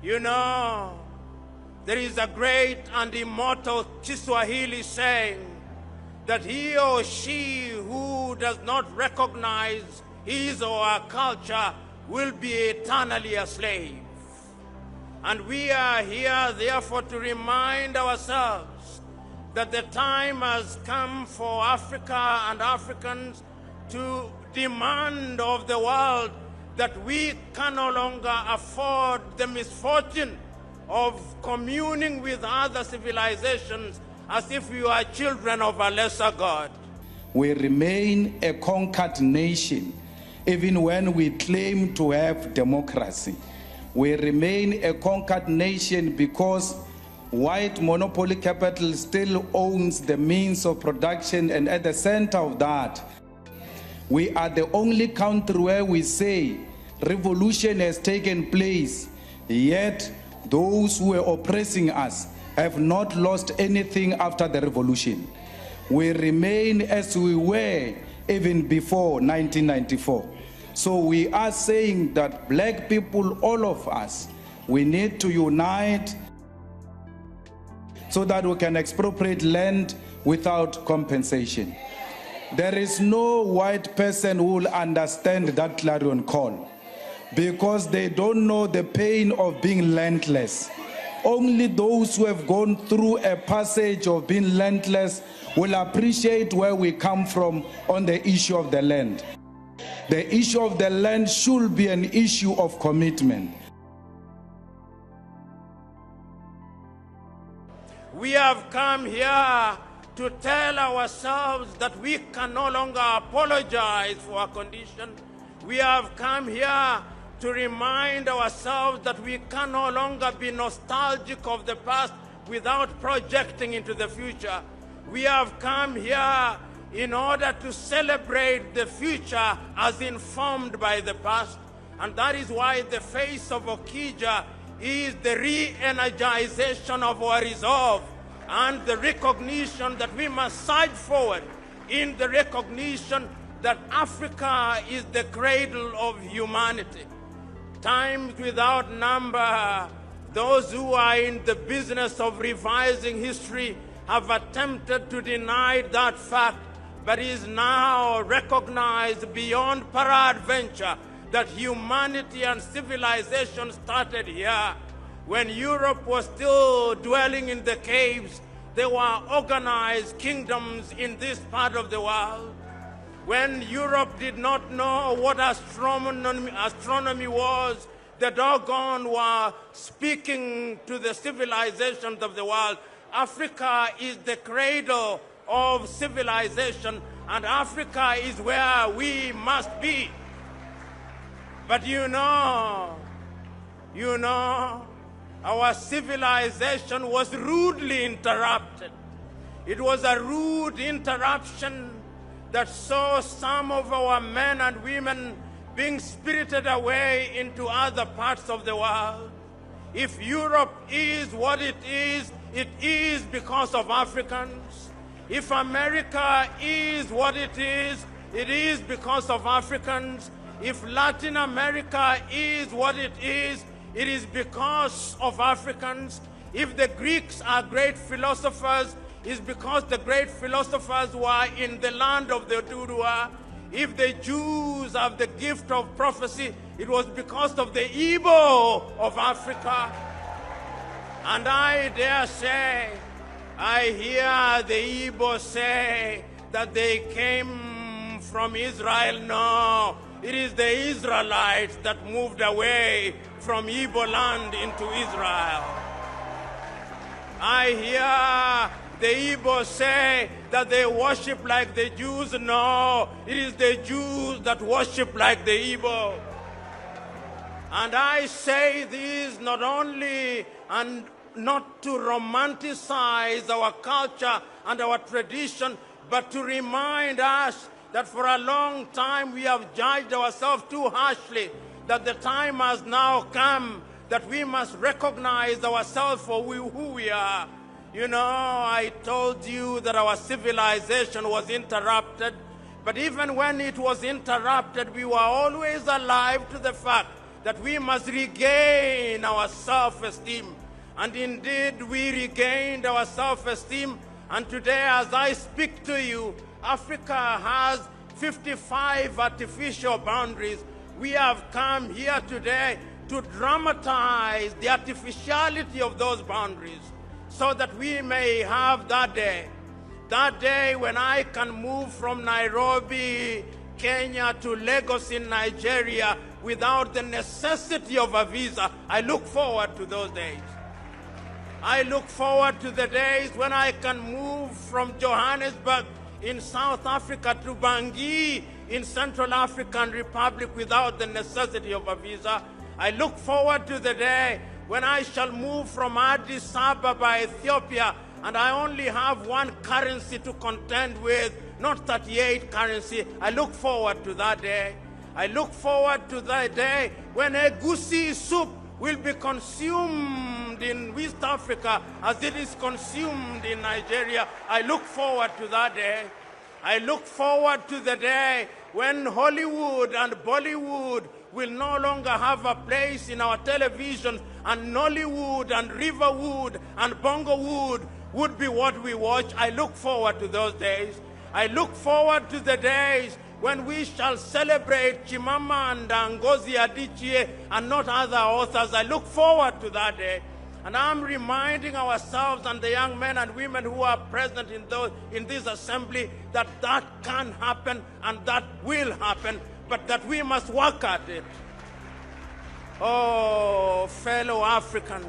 You know, there is a great and immortal Kiswahili saying that he or she who does not recognize his or her culture will be eternally a slave. And we are here, therefore, to remind ourselves that the time has come for Africa and Africans to demand of the world that we can no longer afford the misfortune of communing with other civilizations as if we are children of a lesser God. We remain a conquered nation, even when we claim to have democracy. We remain a conquered nation because white monopoly capital still owns the means of production, and at the center of that, we are the only country where we say revolution has taken place, yet those who were oppressing us have not lost anything after the revolution. We remain as we were even before 1994. So we are saying that black people, all of us, we need to unite so that we can expropriate land without compensation. There is no white person who will understand that clarion call because they don't know the pain of being landless. Only those who have gone through a passage of being landless will appreciate where we come from on the issue of the land. The issue of the land should be an issue of commitment. We have come here to tell ourselves that we can no longer apologize for our condition. We have come here to remind ourselves that we can no longer be nostalgic of the past without projecting into the future. We have come here in order to celebrate the future as informed by the past. And that is why the face of Okija is the re-energization of our resolve and the recognition that we must side forward in the recognition that Africa is the cradle of humanity. Times without number, those who are in the business of revising history have attempted to deny that fact, but is now recognized beyond peradventure that humanity and civilization started here. When Europe was still dwelling in the caves, there were organized kingdoms in this part of the world. When Europe did not know what astronomy was, the doggone were speaking to the civilizations of the world. Africa is the cradle of civilization, and Africa is where we must be. But you know, our civilization was rudely interrupted. It was a rude interruption that saw some of our men and women being spirited away into other parts of the world. If Europe is what it is because of Africans. If America is what it is because of Africans. If Latin America is what it is because of Africans. If the Greeks are great philosophers, it's because the great philosophers were in the land of the Dudua. If the Jews have the gift of prophecy, it was because of the Igbo of Africa. And I dare say, I hear the Igbo say that they came from Israel. No, it is the Israelites that moved away from Igbo land into Israel. I hear the Igbo say that they worship like the Jews. No, it is the Jews that worship like the Igbo. And I say this not only and not to romanticize our culture and our tradition, but to remind us that for a long time we have judged ourselves too harshly, that the time has now come that we must recognize ourselves for who we are. You know, I told you that our civilization was interrupted, but even when it was interrupted, we were always alive to the fact that we must regain our self-esteem. And indeed, we regained our self-esteem. And today, as I speak to you, Africa has 55 artificial boundaries. We have come here today to dramatize the artificiality of those boundaries so that we may have that day when I can move from Nairobi, Kenya to Lagos in Nigeria without the necessity of a visa. I look forward to those days. I look forward to the days when I can move from Johannesburg in South Africa to Bangui in Central African Republic without the necessity of a visa. I look forward to the day when I shall move from Addis Ababa, Ethiopia, and I only have one currency to contend with, not 38 currency. I look forward to that day. I look forward to that day when egusi soup will be consumed in West Africa as it is consumed in Nigeria. I look forward to that day. I look forward to the day when Hollywood and Bollywood will no longer have a place in our television, and Nollywood and Riverwood and Bongowood would be what we watch. I look forward to those days. I look forward to the days when we shall celebrate Chimamanda Ngozi Adichie and not other authors. I look forward to that day. And I'm reminding ourselves and the young men and women who are present in this assembly that that can happen and that will happen, but that we must work at it. Oh, fellow Africans,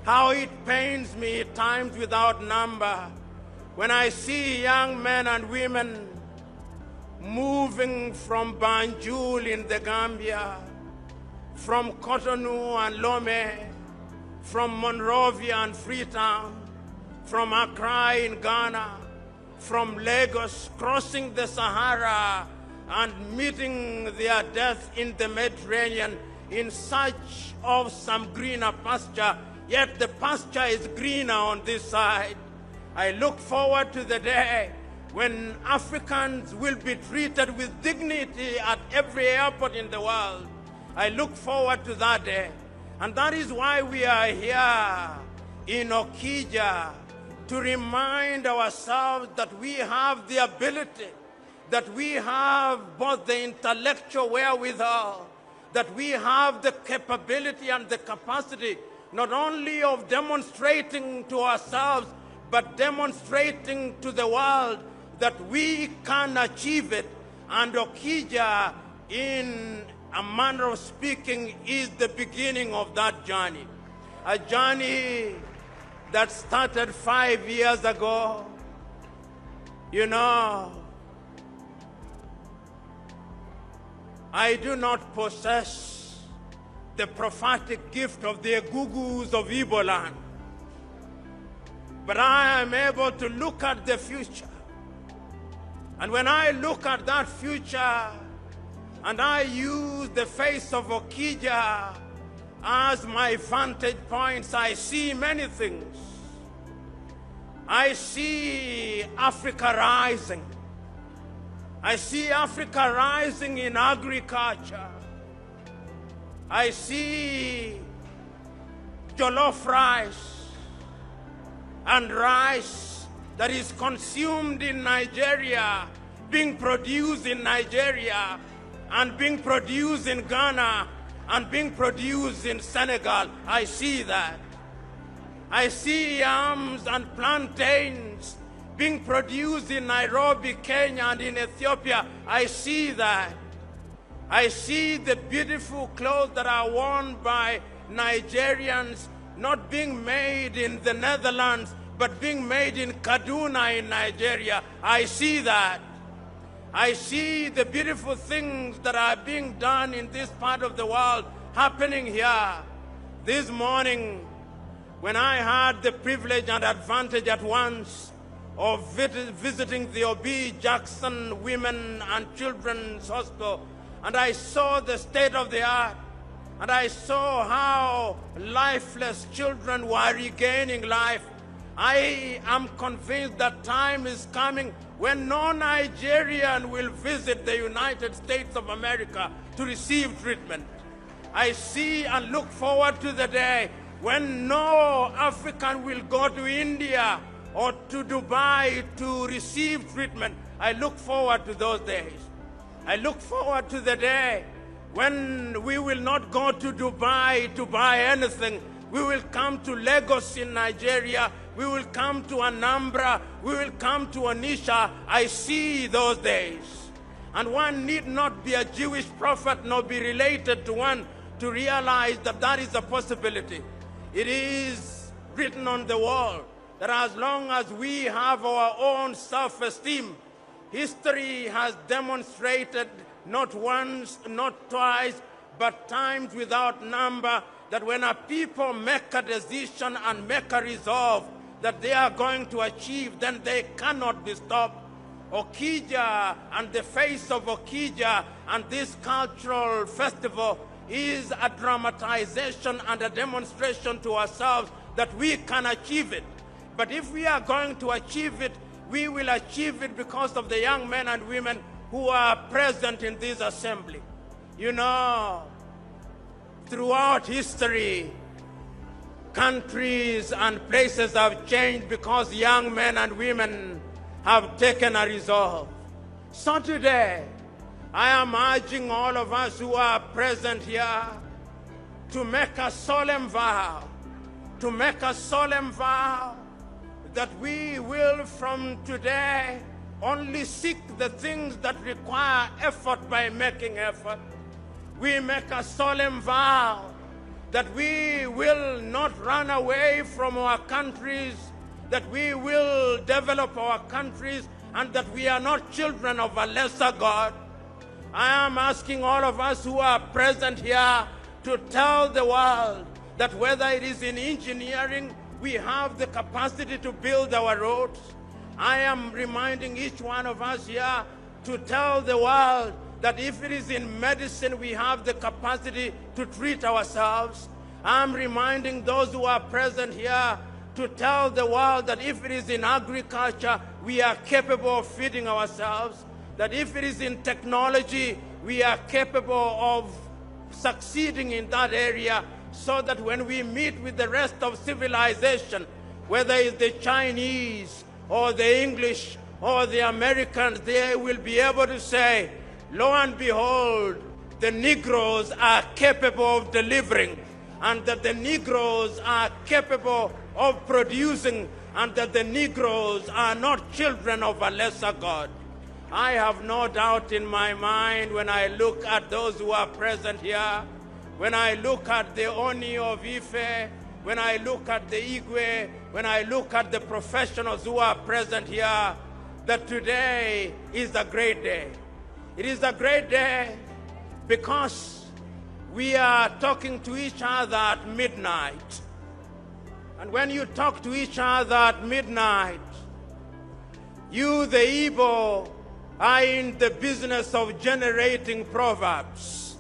how it pains me at times without number when I see young men and women moving from Banjul in the Gambia, from Cotonou and Lomé, from Monrovia and Freetown, from Accra in Ghana, from Lagos, crossing the Sahara and meeting their death in the Mediterranean in search of some greener pasture, yet the pasture is greener on this side. I look forward to the day when Africans will be treated with dignity at every airport in the world. I look forward to that day. And that is why we are here in Okija, to remind ourselves that we have the ability, that we have both the intellectual wherewithal, that we have the capability and the capacity not only of demonstrating to ourselves, but demonstrating to the world that we can achieve it. And Okija, in a manner of speaking, is the beginning of that journey. A journey that started 5 years ago. You know, I do not possess the prophetic gift of the Egugus of Igbo land, but I am able to look at the future. And when I look at that future, and I use the face of Okija as my vantage points, I see many things. I see Africa rising. I see Africa rising in agriculture. I see jollof rice and rice that is consumed in Nigeria being produced in Nigeria and being produced in Ghana and being produced in Senegal. I see that. I see yams and plantains being produced in Nairobi, Kenya, and in Ethiopia. I see that. I see the beautiful clothes that are worn by Nigerians not being made in the Netherlands, but being made in Kaduna in Nigeria. I see that. I see the beautiful things that are being done in this part of the world happening here. This morning, when I had the privilege and advantage at once of visiting the O.B. Jackson Women and Children's Hospital, and I saw the state of the art, and I saw how lifeless children were regaining life, I am convinced that time is coming when no Nigerian will visit the United States of America to receive treatment. I see and look forward to the day when no African will go to India or to Dubai to receive treatment. I look forward to those days. I look forward to the day when we will not go to Dubai to buy anything. We will come to Lagos in Nigeria. We will come to Anambra. We will come to Onitsha. I see those days. And one need not be a Jewish prophet nor be related to one to realize that that is a possibility. It is written on the wall that as long as we have our own self-esteem, history has demonstrated not once, not twice, but times without number, that when a people make a decision and make a resolve that they are going to achieve, then they cannot be stopped. Okija and the face of Okija and this cultural festival is a dramatization and a demonstration to ourselves that we can achieve it. But if we are going to achieve it, we will achieve it because of the young men and women who are present in this assembly. You know, throughout history, countries and places have changed because young men and women have taken a resolve. So today, I am urging all of us who are present here to make a solemn vow, that we will from today only seek the things that require effort by making effort. We make a solemn vow that we will not run away from our countries, that we will develop our countries, and that we are not children of a lesser God. I am asking all of us who are present here to tell the world that whether it is in engineering, we have the capacity to build our roads. I am reminding each one of us here to tell the world that if it is in medicine, we have the capacity to treat ourselves. I'm reminding those who are present here to tell the world that if it is in agriculture, we are capable of feeding ourselves. That if it is in technology, we are capable of succeeding in that area, so that when we meet with the rest of civilization, whether it's the Chinese or the English or the Americans, they will be able to say, lo and behold, the Negroes are capable of delivering, and that the Negroes are capable of producing, and that the Negroes are not children of a lesser God. I have no doubt in my mind when I look at those who are present here, when I look at the Oni of Ife, when I look at the Igwe, when I look at the professionals who are present here, that today is a great day. It is a great day because we are talking to each other at midnight. And when you talk to each other at midnight, you, the Igbo, are in the business of generating proverbs.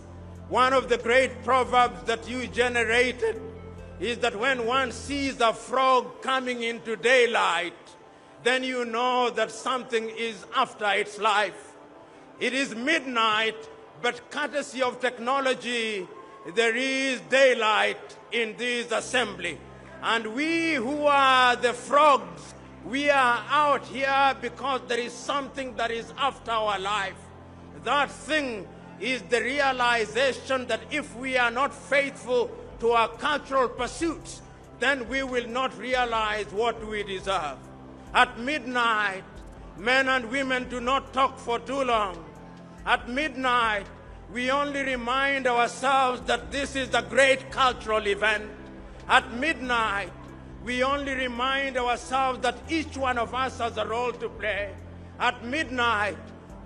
One of the great proverbs that you generated is that when one sees a frog coming into daylight, then you know that something is after its life. It is midnight, but courtesy of technology, there is daylight in this assembly. And we who are the frogs, we are out here because there is something that is after our life. That thing is the realization that if we are not faithful to our cultural pursuits, then we will not realize what we deserve. At midnight, men and women do not talk for too long. At midnight, we only remind ourselves that this is a great cultural event. At midnight, we only remind ourselves that each one of us has a role to play. At midnight,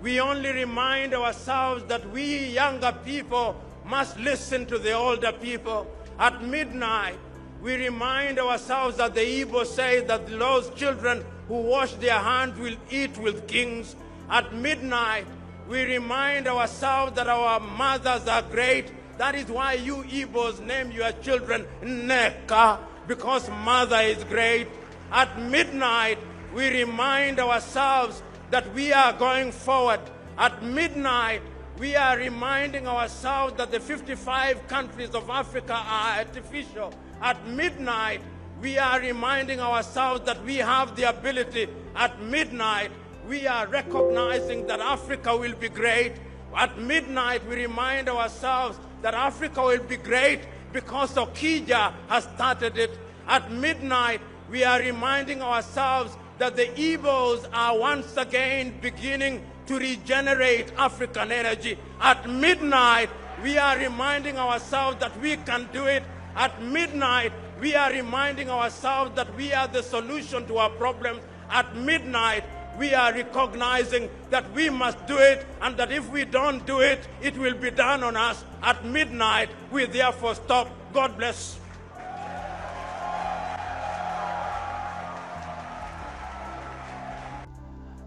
we only remind ourselves that we younger people must listen to the older people. At midnight, we remind ourselves that the Igbo say that those children who wash their hands will eat with kings. At midnight, we remind ourselves that our mothers are great. That is why you Igbos name your children Neka, because mother is great. At midnight, we remind ourselves that we are going forward. At midnight, we are reminding ourselves that the 55 countries of Africa are artificial. At midnight, we are reminding ourselves that we have the ability. At midnight, we are recognizing that Africa will be great. At midnight, we remind ourselves that Africa will be great because Okija has started it. At midnight, we are reminding ourselves that the Igbos are once again beginning to regenerate African energy. At midnight, we are reminding ourselves that we can do it. At midnight, we are reminding ourselves that we are the solution to our problems. At midnight, we are recognizing that we must do it, and that if we don't do it, it will be done on us. At midnight, we therefore stop. God bless.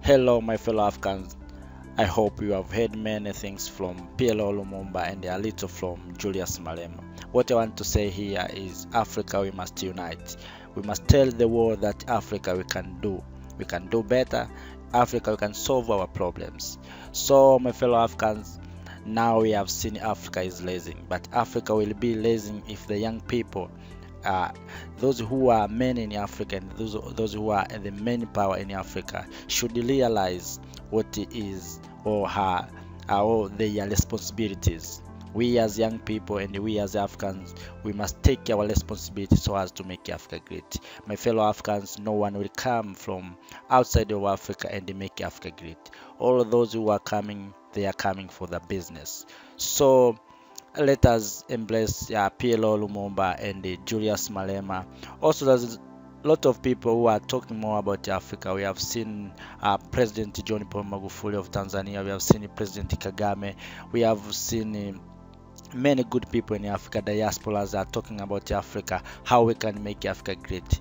Hello, my fellow Africans. I hope you have heard many things from PLO Lumumba and a little from Julius Malema. What I want to say here is Africa, we must unite. We must tell the world that Africa, we can do better. Africa, we can solve our problems. So, my fellow Africans, now we have seen Africa is lazy, but Africa will be lazy if the young people, those who are men in Africa and those who are the main power in Africa, should realize what it is or their responsibilities. We as young people and we as Africans, we must take our responsibility so as to make Africa great. My fellow Africans, no one will come from outside of Africa and make Africa great. All of those who are coming, they are coming for the business. So let us embrace PLO Lumumba and Julius Malema. Also, there's a lot of people who are talking more about Africa. We have seen President John Paul Magufuli of Tanzania. We have seen President Kagame. We have seen many good people in Africa. Diasporas are talking about Africa, how we can make Africa great.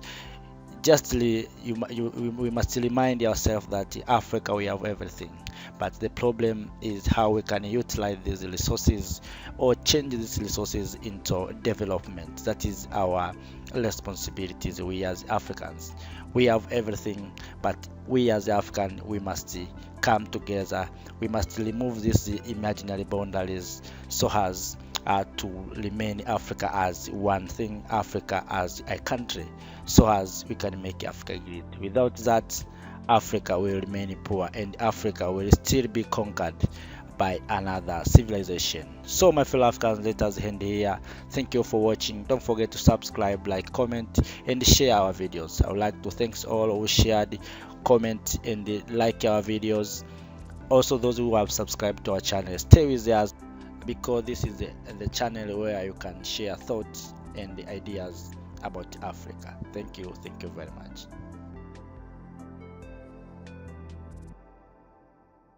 We must remind ourselves that Africa, we have everything, but the problem is how we can utilize these resources or change these resources into development. That is our responsibilities. We as Africans, we have everything, but we as Africans, we must come together. We must remove these imaginary boundaries so as to remain Africa as one thing, Africa as a country, so as we can make Africa great. Without that, Africa will remain poor and Africa will still be conquered by another civilization. So my fellow Africans, let us end here. Thank you for watching. Don't forget to subscribe, like, comment and share our videos. I would like to thank all who shared, comment and like our videos. Also those who have subscribed to our channel, stay with us, because this is the channel where you can share thoughts and ideas about Africa. Thank you very much.